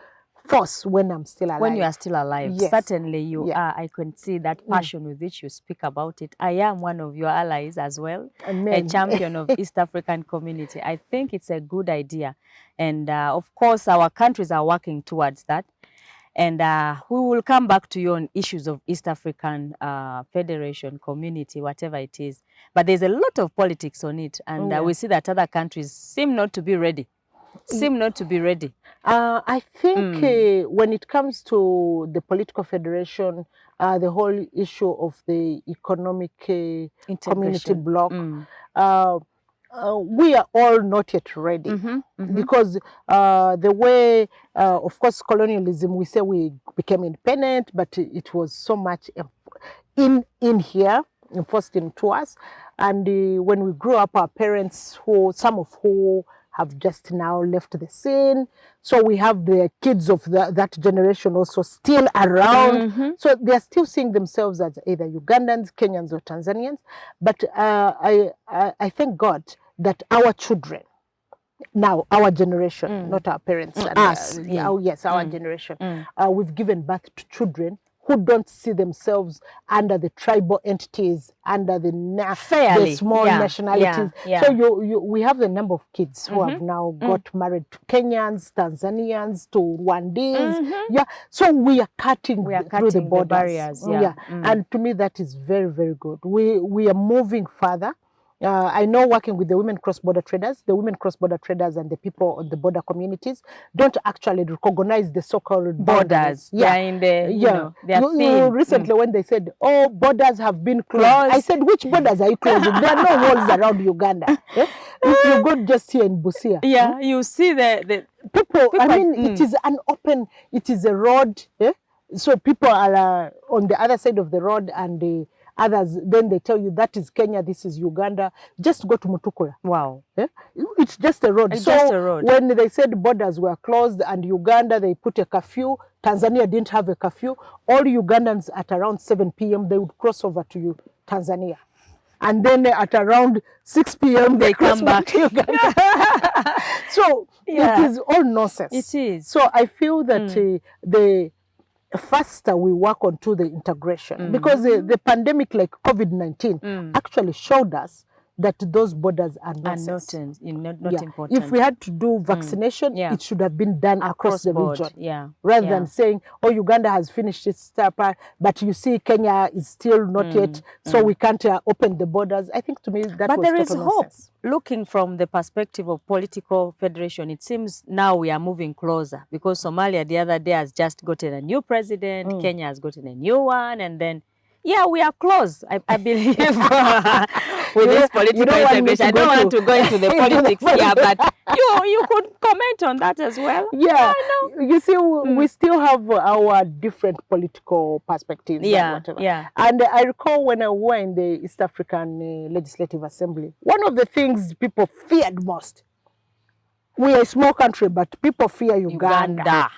force when I'm still alive. When you are still alive. Yes. Certainly you are. I can see that passion with which you speak about it. I am one of your allies as well. A champion of East African community. I think it's a good idea. And of course, our countries are working towards that. And we will come back to you on issues of East African Federation community, whatever it is. But there's a lot of politics on it. And we see that other countries seem not to be ready. I think when it comes to the political federation, the whole issue of the economic community bloc, we are all not yet ready, because the way, of course, colonialism, we say we became independent, but it was so much in here, enforced into us. And when we grew up, our parents, some of who have just now left the scene, so we have the kids of that generation also still around. So they're still seeing themselves as either Ugandans, Kenyans, or Tanzanians. But I thank God that our children, now our generation, not our parents, and us, our generation, we've given birth to children who don't see themselves under the tribal entities, under the small nationalities. So we have a number of kids who have now got married to Kenyans, Tanzanians, to Rwandese. So we are cutting through the borders. And to me, that is very, very good. We are moving further. I know working with the women cross-border traders, and the people on the border communities don't actually recognize the so-called Borders. Yeah, They're in the, they're recently when they said, oh, borders have been closed. I said, which borders are you closing? There are no walls around Uganda. If you go just here in Busia. Yeah, you see the people, I mean, it is an open, it is a road. So people are on the other side of the road, and the others, then they tell you that is Kenya, this is Uganda. Just go to Mutukula. Wow. It's just a road. It's just a road. When they said borders were closed and Uganda, they put a curfew, Tanzania didn't have a curfew. All Ugandans at around 7 p.m., they would cross over to Tanzania. And then at around 6 p.m. they come back to Uganda. So it is all nonsense. It is. So I feel that the faster we work on to the integration, because the pandemic like COVID-19 actually showed us that those borders are nonsense. Not important. If we had to do vaccination, it should have been done across the region. Rather than saying, oh, Uganda has finished its step, but you see Kenya is still not yet, so we can't open the borders. I think to me that but was there is total hope. nonsense. Looking from the perspective of political federation, it seems now we are moving closer, because Somalia the other day has just gotten a new president, Kenya has gotten a new one, and then we are close. I believe with this political integration. I don't want to go into the politics here, but you could comment on that as well. Yeah, you see, we still have our different political perspectives. And I recall when I were in the East African Legislative Assembly, one of the things people feared most, we are a small country, but people fear Uganda.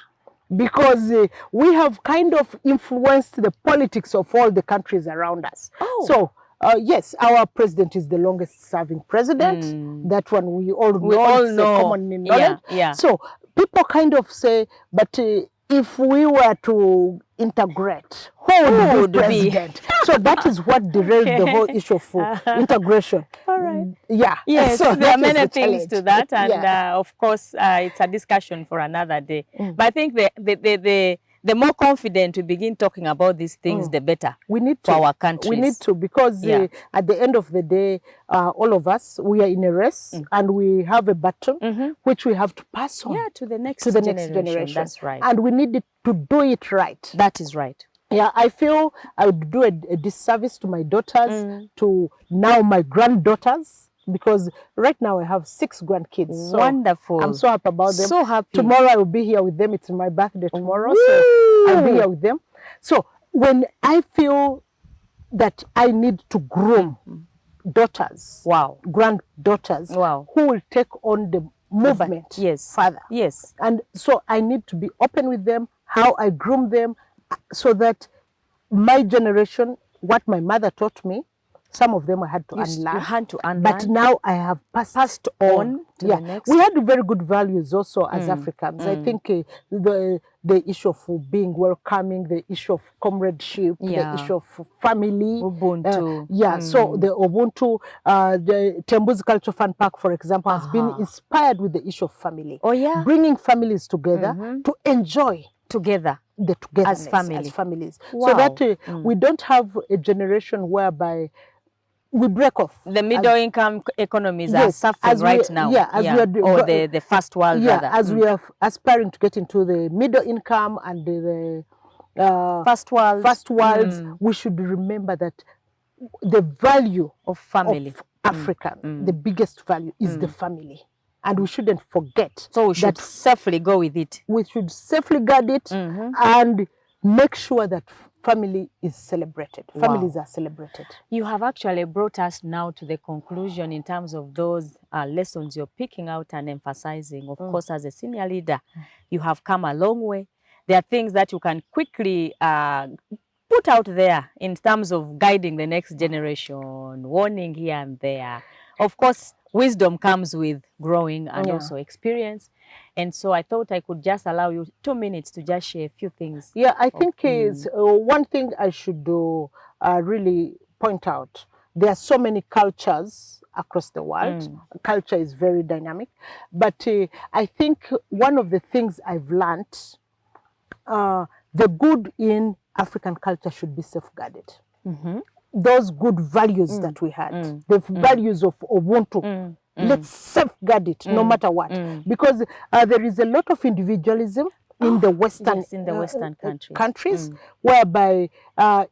Because we have kind of influenced the politics of all the countries around us. So, yes, our president is the longest serving president. That one we all know. Common knowledge. So people kind of say, but if we were to integrate, who would be president? So that is what derailed the whole issue of integration. All right. Yes, so there are many things to that, and of course, it's a discussion for another day. But I think the more confident we begin talking about these things, the better we need for our countries. We need to, because at the end of the day, all of us, we are in a race, and we have a baton which we have to pass on to the next generation. That's right. And we need to do it right. That is right. Yeah, I feel I would do a disservice to my daughters, to now my granddaughters, because right now I have 6 grandkids. So wonderful. I'm so happy about them. So happy. Tomorrow I will be here with them. It's my birthday tomorrow, so I'll be here with them. So when I feel that I need to groom daughters, granddaughters, who will take on the movement further. Yes. And so I need to be open with them, how I groom them, so that my generation, what my mother taught me, some of them I had to unlearn. You had to unlearn. But now I have passed on to the next. We had very good values also as Africans. I think the issue of being welcoming, the issue of comradeship, the issue of family. Ubuntu. So the Ubuntu, the Tembuzi Cultural Fun Park, for example, has been inspired with the issue of family. Bringing families together to enjoy together. The togetherness as families. So that we don't have a generation whereby we break off. The middle income economies are suffering right now. Or the first world rather. As we are aspiring to get into the middle income and the first world, we should remember that the value of family of Africa, the biggest value is the family. And we shouldn't forget. So we should safely go with it. We should safely guard it and make sure that family is celebrated. Families are celebrated. You have actually brought us now to the conclusion in terms of those lessons you're picking out and emphasizing. Of course, as a senior leader, you have come a long way. There are things that you can quickly put out there in terms of guiding the next generation, warning here and there. Of course, wisdom comes with growing and also experience. And so I thought I could just allow you 2 minutes to just share a few things. Yeah, I think is one thing I should really point out. There are so many cultures across the world. Culture is very dynamic. But I think one of the things I've learned, the good in African culture should be safeguarded. those good values that we had, the values of Ubuntu. Let's safeguard it no matter what, because there is a lot of individualism in the Western, yes, in the Western countries, whereby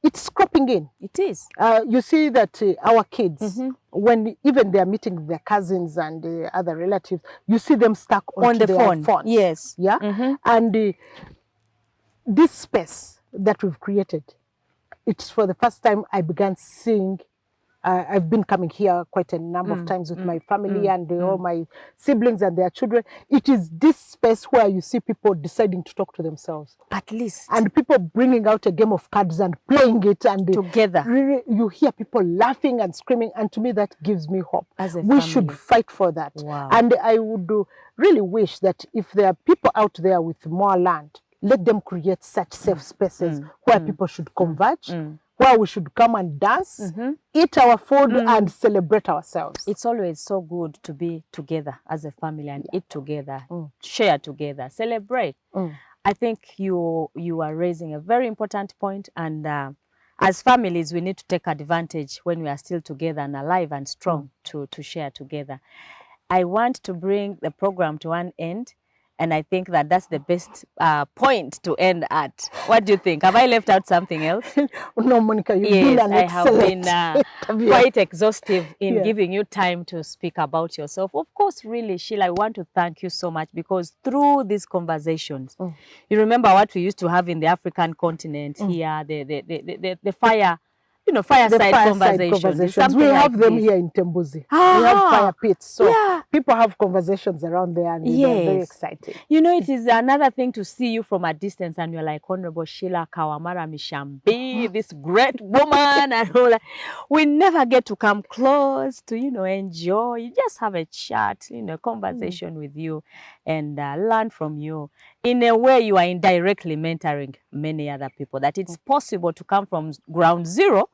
it's cropping in. It is. You see that our kids, when even they are meeting their cousins and other relatives, you see them stuck On the their phone. phones. Yes. Yeah. And this space that we've created, it's for the first time I began seeing. I've been coming here quite a number of times with my family and all my siblings and their children. It is this space where you see people deciding to talk to themselves. At least. And people bringing out a game of cards and playing it. And together. Really, you hear people laughing and screaming. And to me, that gives me hope. As a we family. should fight for that. Wow. And I would really wish that if there are people out there with more land, let them create such safe spaces where people should converge, where we should come and dance, eat our food and celebrate ourselves. It's always so good to be together as a family and eat together, share together, celebrate. I think you are raising a very important point, and as families, we need to take advantage when we are still together and alive and strong to share together. I want to bring the program to an end, and I think that that's the best point to end at. What do you think? Have I left out something else? No, Monica, you've been an excellent. I have been quite exhaustive in giving you time to speak about yourself. Of course, really, Sheila, I want to thank you so much, because through these conversations, you remember what we used to have in the African continent here, the fire, fireside conversations. We have them here in Tembuzi. We have fire pits. So people have conversations around there, and they're very exciting. You know, it is another thing to see you from a distance and you're like, Honorable Sheila Kawamara Mishambi, this great woman, and all that. We never get to come close to, enjoy. You just have a chat, conversation with you and learn from you. In a way, you are indirectly mentoring many other people, that it's possible to come from ground zero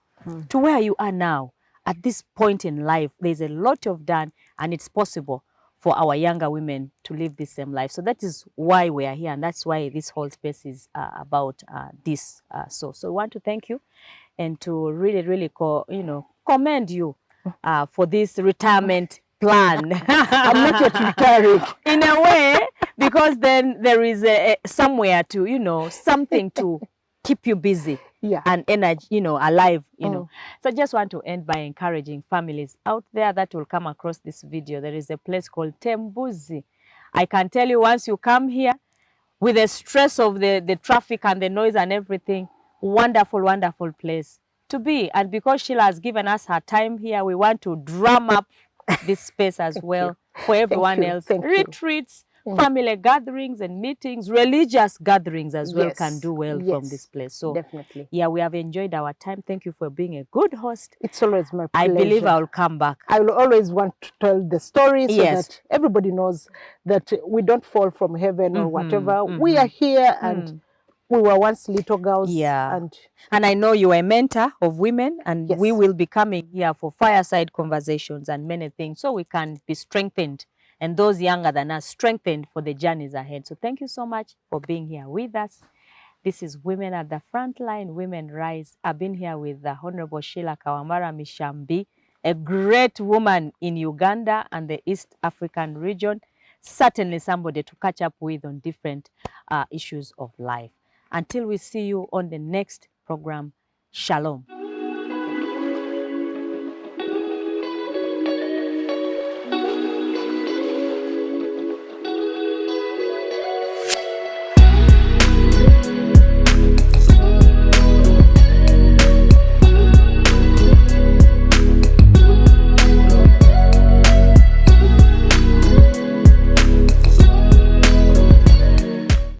to where you are now. At this point in life, there's a lot you've done, and it's possible for our younger women to live the same life. So that is why we are here, and that's why this whole space is about this. So we want to thank you, and to really, commend you for this retirement plan. I'm not yet retiring. In a way, because then there is somewhere to, something to keep you busy and energy, alive, So I just want to end by encouraging families out there that will come across this video. There is a place called Tembuzi. I can tell you, once you come here, with the stress of the traffic and the noise and everything, wonderful, wonderful place to be. And because Sheila has given us her time here, we want to drum up this space as well for everyone else. Retreats, family gatherings and meetings, religious gatherings as well can do well from this place. So definitely. Yeah, we have enjoyed our time. Thank you for being a good host. It's always my pleasure. I believe I will come back. I will always want to tell the story so that everybody knows that we don't fall from heaven or whatever. We are here and we were once little girls. And I know you are a mentor of women, and we will be coming here for fireside conversations and many things, so we can be strengthened, and those younger than us strengthened for the journeys ahead. So thank you so much for being here with us. This is Women at the Frontline, Women Rise. I've been here with the Honorable Sheila Kawamara Mishambi, a great woman in Uganda and the East African region. Certainly somebody to catch up with on different issues of life. Until we see you on the next program, Shalom.